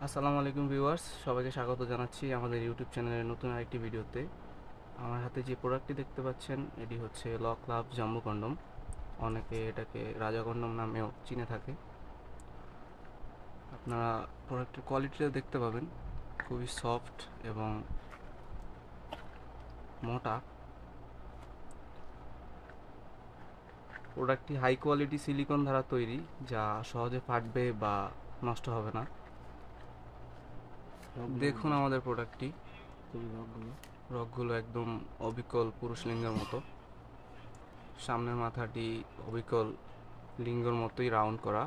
আসসালামু আলাইকুম ভিউয়ার্স, সবাইকে স্বাগত জানাচ্ছি আমাদের ইউটিউব চ্যানেলের নতুন আরেকটি ভিডিওতে। আমার হাতে যে প্রোডাক্টটি দেখতে পাচ্ছেন এটি হচ্ছে ল ক্লাব জাম্বো কন্ডম। অনেকে এটাকে রাজা কন্ডম নামেও চিনে থাকে। আপনারা প্রোডাক্টের কোয়ালিটিটা দেখতে পাবেন, খুবই সফট এবং মোটা। প্রোডাক্টটি হাই কোয়ালিটি সিলিকন দ্বারা তৈরি, যা সহজে ফাটবে বা নষ্ট হবে না। দেখুন আমাদের প্রোডাক্টটি, রগগুলো একদম অবিকল পুরুষ লিঙ্গের মতো। সামনের মাথাটি অবিকল লিঙ্গর মতোই রাউন্ড করা।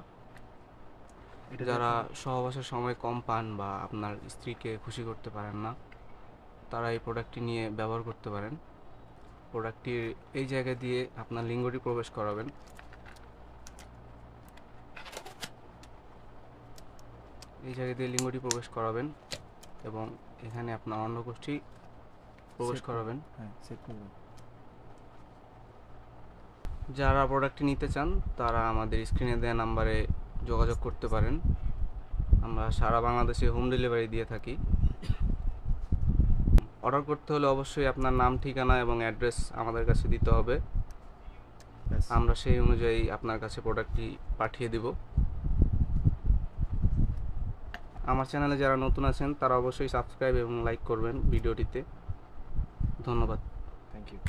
যারা সহবাসের সময় কম পান বা আপনার স্ত্রীকে খুশি করতে পারেন না, তারা এই প্রোডাক্টটি নিয়ে ব্যবহার করতে পারেন। প্রোডাক্টটির এই জায়গা দিয়ে আপনার লিঙ্গটি প্রবেশ করাবেন। এই জায়গা দিয়ে লিঙ্গটি প্রবেশ করাবেন এবং এখানে আপনার অন্ডকোষটি প্রবেশ করাবেন। যারা প্রোডাক্টটি নিতে চান তারা আমাদের স্ক্রিনে দেওয়া নাম্বারে যোগাযোগ করতে পারেন। আমরা সারা বাংলাদেশে হোম ডেলিভারি দিয়ে থাকি। অর্ডার করতে হলে অবশ্যই আপনার নাম, ঠিকানা এবং অ্যাড্রেস আমাদের কাছে দিতে হবে। আমরা সেই অনুযায়ী আপনার কাছে প্রোডাক্টটি পাঠিয়ে দেব। আমার চ্যানেলে যারা নতুন আছেন তারা অবশ্যই সাবস্ক্রাইব এবং লাইক করবেন ভিডিওটিতে। ধন্যবাদ। Thank you.